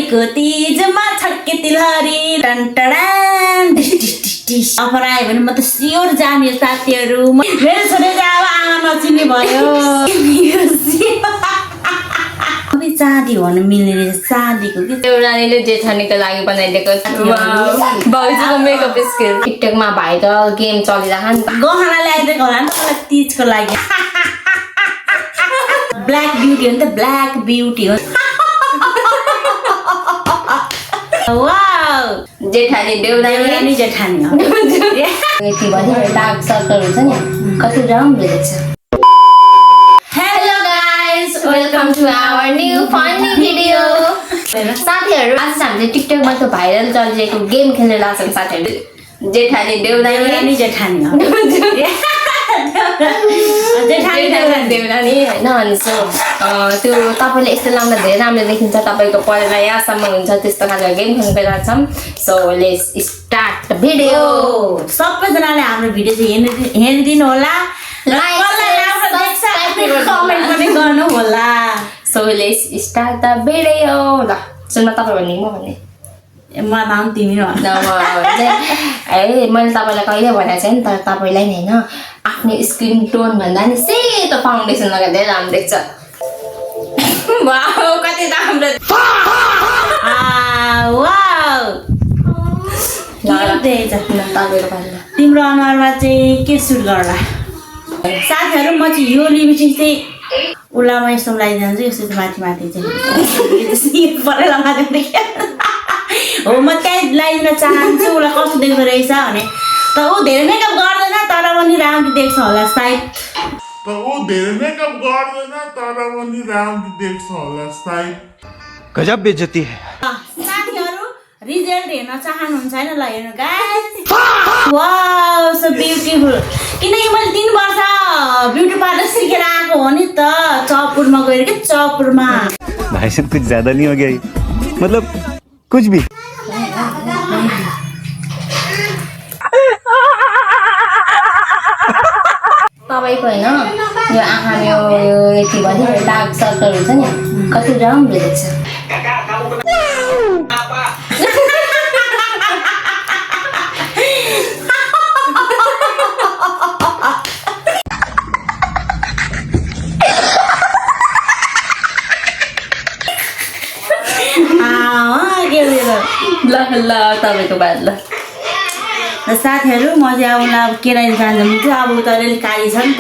दसैँको तीजमा छक्के तिलहरी टन्टडान अफर आयो भने म त स्योर जाने साथीहरू मेरो छोरी चाहिँ अब आमा नचिन्ने भयो चाँदी भन्नु मिल्ने रहेछ चाँदीको कि एउटाले जेठानीको लागि बनाइदिएको भाउजूको मेकअप स्किल टिकटकमा भाइरल गेम चलिरहेको नि गहना ल्याइदिएको होला नि त मलाई तिजको लागि ब्ल्याक ब्युटी हो नि त ब्ल्याक ब्युटी हो वाउ जेठानी देउरानी जेठानी हो यति भने डार्क सर्कल हुन्छ नि कति राम्रो देख्छ welcome to our new funny video साथीहरू आज हामीले टिकटकमा त भाइरल चलिरहेको गेम खेलेर आछौँ साथीहरू जेठानी देउरानी जेठानी हो देउरानी होइन अनि त्यो तपाईँले यस्तो लाउँदा धेरै राम्रो देखिन्छ तपाईँको परेर यहाँसम्म हुन्छ त्यस्तो खालको गेम खेल्नु गइरहेछौँ so let's start the video सबैजनाले हाम्रो भिडियो चाहिँ हेरिदिनु होला कमेन्ट पनि गर्नु होला so let's start the video ल सुन्न तपाईँ भन्ने म भन्ने मलाई नाम तिमी ए मैले तपाईँलाई कहिले भनेको छैन तर तपाईँलाई नि होइन आफ्नो स्किन टोन भन्दा नि सेतो फाउन्डेसन लगाएर धेरै राम्रो देख्छ वाउ कति राम्रो तिम्रो अनुहारमा चाहिँ के सुट गर्ला साथीहरू म चाहिँ यो लिपस्टिक चाहिँ उसलाई म यस्तो लगाइदिन्छु यस्तो चाहिँ माथि माथि चाहिँ परेर लगाइदिनु हो म त्यहीँ लगाइदिन चाहन्छु उसलाई कस्तो देख्दो रहेछ भने त ऊ धेरै मेकअप गर्दैन तर पनि राम्रो देख्छ होला सायद गजब बेइज्जती है साथीहरू रिजल्ट हेर्न चाहनुहुन्छ हैन ल हेर्नु गाइस वाउ सो ब्युटीफुल किनकि मैले 3 वर्ष ब्युटी पार्लर सिकेर आएको हो नि त चौपुरमा गएर के चौपुरमा भाई साहब कुछ ज्यादा नहीं हो गया मतलब कुछ भी तपाईँको होइन यो आँखामा यो यति भने डार्क सर्कल हुन्छ नि कति राम्रो देख्छ ल ल तपाईँको बाद ल साथीहरू म चाहिँ अब उसलाई के लगाइन चाहन्छु अब उता अलिअलि काली छ नि त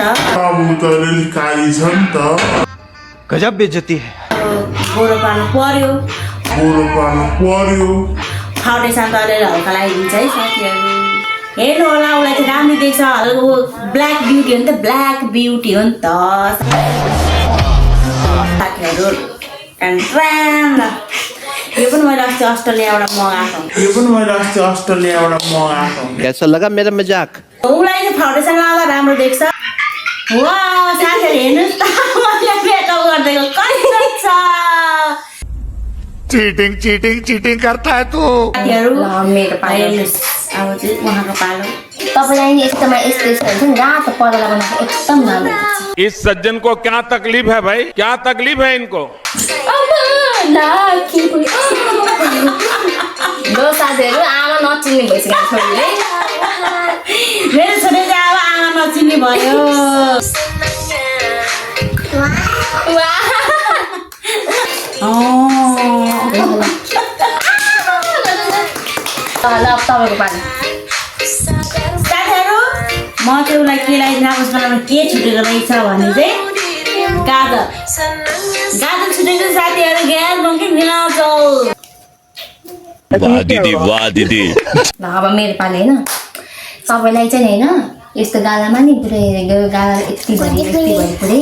गजब बेइज्जती है गोरो पार्नु पर्यो फाउन्डेसन त अलिअलि हल्का लगाइदिन्छ है साथीहरू हेर्नु होला उसलाई चाहिँ राम्रो देख्छ हल्का ब्ल्याक ब्युटी हो नि त ब्ल्याक ब्युटी हो नि त साथीहरू यो पनि मैले अस्ति अस्ट्रेलियाबाट मगाएको कैसा लगा मेरा मजाक उसलाई चाहिँ फाउन्डेसन लगाउँदा राम्रो देख्छ वा साथीहरू हेर्नुहोस् त मैले मेकअप गरिदिएको कस्तो छ चीटिंग करता है तू साथीहरू मेरो पालो हेर्नुहोस् अब चाहिँ उहाँको पालो तपाईँलाई नि यस्तोमा यस्तो हुन्छ नि रातो पर्दा बनाएको एकदम राम्रो देख्छ इस सज्जन को क्या तकलीफ है भाई क्या तकलीफ है इनको लो साथीहरू आमा नचिन्ने भइसक्यो छोरीले मेरो छोरी चाहिँ अब आमा नचिन्ने भयो तपाईँको पालो साथीहरू म चाहिँ उसलाई के लगाइदिनुहोस् मलाई के छुटेको रहेछ भने चाहिँ गाजर छुटेको साथीहरू ग्यास बङ्की मिलाउँछौ वाह दीदी ल अब मेरो पालो होइन सबैलाई चाहिँ होइन यस्तो गालामा नि पुरै गाला यति भरि पुरै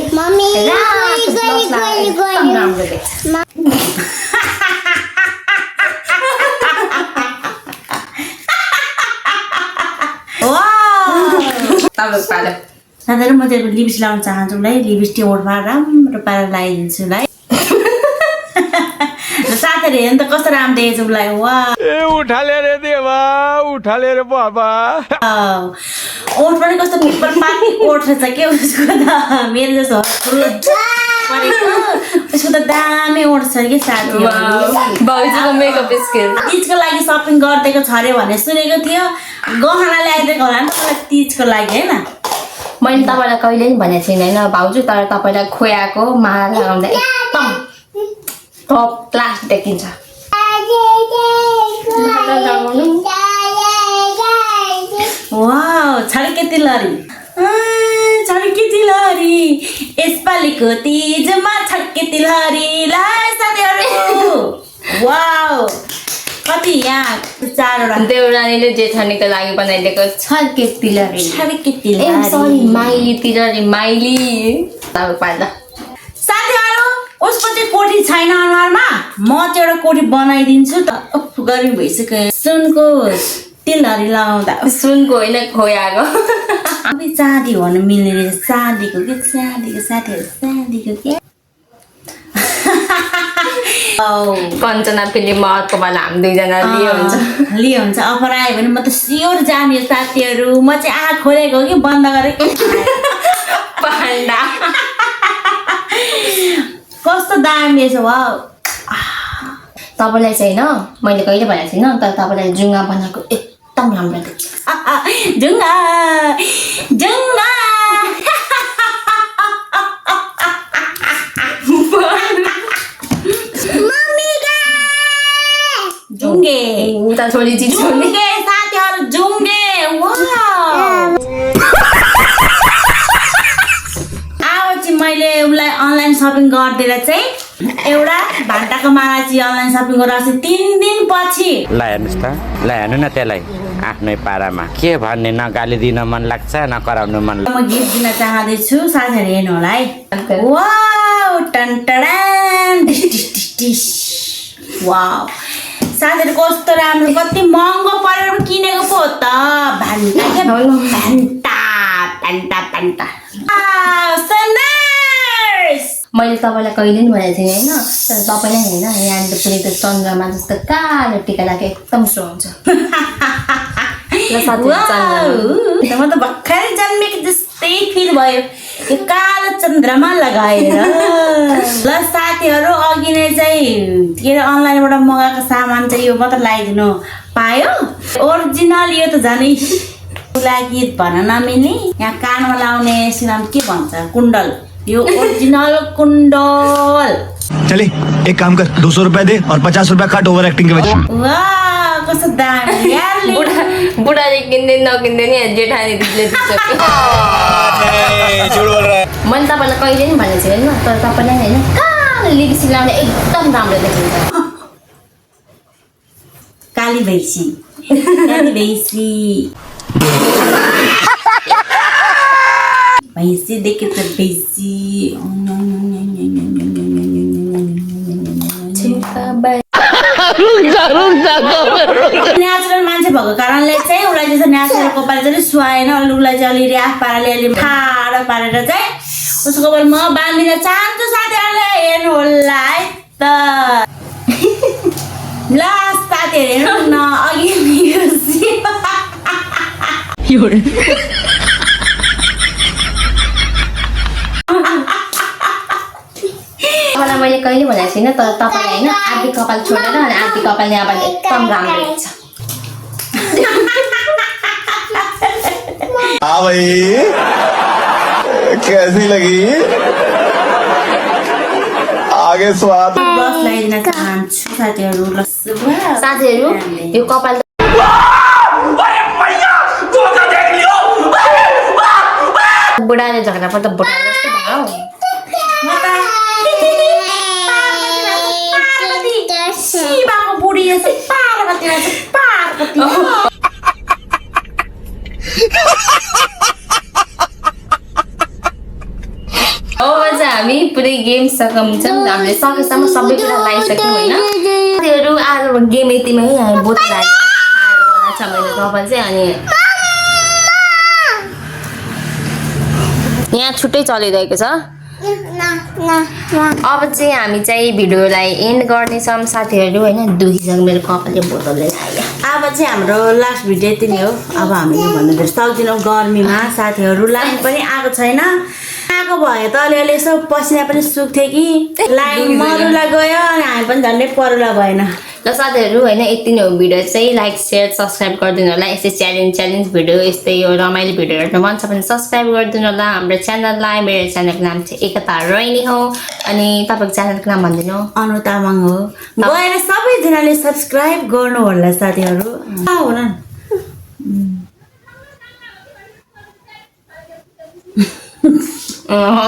राम्रो देख्छ तपाईँको पालो साथीहरू म चाहिँ लिपस्टिक लगाउन चाहन्छु उसलाई लिपस्टिक ओठमा राम्रो पारेर लगाइदिन्छु उसलाई साथीहरू हेर्नु त कस्तो राम्रो देखेछ उसलाई वा उठा ले रे देवा उठा ले रे बाबा ओठ पनि कस्तो पानी ओठ रहेछ के उसको त मेरो जस्तो परेको उसको त त दामी उठ्छ कि साथीहरू भाउजूको मेकअप स्किल तीजको लागि सपिङ गरिदिएको छ अरे भन्ने सुनेको थियो गहना ल्याइदिएको होला नि त तीजको लागि होइन मैले तपाईँलाई कहिले पनि भनेको थिइनँ होइन भाउजू तर तपाईँलाई खोयाको माला लगाउँदा एकदम टप क्लास देखिन्छ वाउ छड्के लरी यसपालिको तीजमा छड्के तिलहरी ला साथीहरू वाउ कति यहाँ 4वटा देउरानीले जेठानीको लागि बनाइदिएको छड्के तिलहरी छड्के ए तिलहरी सरी माइली तिलहरी माइली पाल्दा साथीहरू उसको चाहिँ कोठी छैन अनुहारमा म चाहिँ एउटा कोठी बनाइदिन्छु त गर्मी भइसक्यो सुनको तिलहरी लगाउँदा सुनको होइन खोयाको अब चाँदी भन्नु मिल्ने रहेछ चाँदीको के चाँदीको साथीहरू चाँदीको के कञ्चना फिल्म अर्को बेला हामी दुईजना लियो हुन्छ अफर आयो भने म त स्योर जाने साथीहरू म चाहिँ आँखा खोलेको कि बन्द गरेको पाण्डा कस्तो दामी रहेछ वाउ तपाईँलाई चाहिँ होइन मैले कहिले भनेको थिइनँ तर तपाईँलाई जुङ्गा बनाएको एकदम राम्रो देख्छ जुङ्गा जुङ्गा जुङ्गे उता छोरी चिज जुङ्गे साथीहरू जुङ्गे वाउ अब चाहिँ मैले उसलाई अनलाइन सपिङ गरिदिएर चाहिँ एउटा भान्टाको माला चाहिँ अनलाइन सपिङ गरेर चाहिँ 3 दिन पछि ल हेर्नुहोस् त ल हेर्नु न त्यसलाई आफ्नै पारामा के भन्ने न गाली दिन मन लाग्छ न कराउनु मन लाग्छ म गिफ्ट दिन चाहँदैछु साथीहरू हेर्नु होला है वाउ टन्टडान डिस डिस डिस डिस वाउ साथीहरू कस्तो राम्रो कति महँगो परेर पनि किनेको पो हो त भान्टा के भान्टा भान्टा भान्टा मैले तपाईँलाई कहिले पनि भनेको थिएँ होइन तर तपाईँलाई होइन यहाँनिर पुरै त चन्द्रमा जस्तो कालो टिका लगाएको एकदम सो हुन्छ म त भर्खरै जन्मेको जस्तै फिल भयो यो कालो चन्द्रमा लगाएर ल साथीहरू अघि नै चाहिँ के अरे अनलाइनबाट मगाएको सामान चाहिँ यो मात्र लगाइदिनु पायो ओरिजिनल यो त झनै लागि भन्न नमिल्ने यहाँ कानमा लाउने सिनाम के भन्छ कुण्डल यो ओरिजिनल कुण्डल चले एक काम कर 200 रुपए दे और 50 रुपए काट ओवर एक्टिंग के वजह वाह कस्तो दामी यार बुढाले किन्दै नकिन्दै नि जेठानी दिदीले दिन्छ मैले तपाईँलाई कहिले पनि भनेको छु होइन तर तपाईँलाई होइन कालो लिपस्टिक लाउने एकदम राम्रो देखिन्छ काली भैँसी भैँसी देखे त भैँसी नेचुरल मान्छे भएको कारणले चाहिँ उसलाई चाहिँ नेचुरल कपाल चाहिँ सुहाएन उसलाई चाहिँ अलि ऱ्याफ पाराले अलि ठाडो पारेर चाहिँ उसको कपाल म बाँधिन चाहन्छु साथीहरूले हेर्नु होला है त ल साथीहरू हेर्नु न अघि तपाईँलाई मैले कहिले भनेको छैन तर तपाईँले होइन आधी कपाल छोडेर अनि आधी कपाल यहाँ एकदम राम्रो हुन्छ हाँ भाई कैसी लगी आगे स्वाद ब्रस लगाइदिन चाहन्छु साथीहरू साथीहरू यो कपाल बुढाले झगडा पर्दा बुढा जस्तो भयो शिवाको बुढी पार्वती पार्वती अब चाहिँ हामी पुरै गेम सघाउँछौँ हामीले सकेसम्म सबै कुरा लगाइसक्यौँ होइन साथीहरू आज गेम यतिमै हामी बोतल छ मैले कपाल चाहिँ अनि यहाँ छुट्टै चलिरहेको छ अब चाहिँ हामी चाहिँ भिडियोलाई एन्ड गर्नेछौँ साथीहरू होइन दुखिसक्यो मेरो कपालले बोतलले खायो अब चाहिँ हाम्रो लास्ट भिडियो यति नै हो अब हामीले भन्नु सक्दैनौँ गर्मीमा साथीहरू लाइन पनि आएको छैन आएको भए त अलिअलि यसो पसिना पनि सुक्थ्यो कि लाइन मरुला गयो अनि हामी पनि झन्डै परुला भएन ल साथीहरू होइन यति नै हो भिडियो चाहिँ लाइक सेयर सब्सक्राइब गरिदिनु होला यस्तै च्यालेन्ज भिडियो यस्तै यो रमाइलो भिडियो हेर्नु मन छ भने सब्सक्राइब गरिदिनु होला हाम्रो च्यानललाई मेरो च्यानलको नाम चाहिँ एकता रोइनी हो अनि तपाईँको च्यानलको नाम भनिदिनु अनु तामाङ हो गएर सबैजनाले सब्सक्राइब गर्नु होला साथीहरू हो न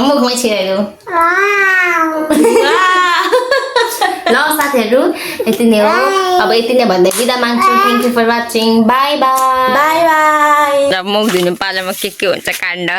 मुखमै छिराइदियो ल साथीहरू यति नै हो अब यति नै भन्दै बिदा माग्छु thank you for watching bye bye bye bye मुख धुनु पालामा के हुन्छ काण्ड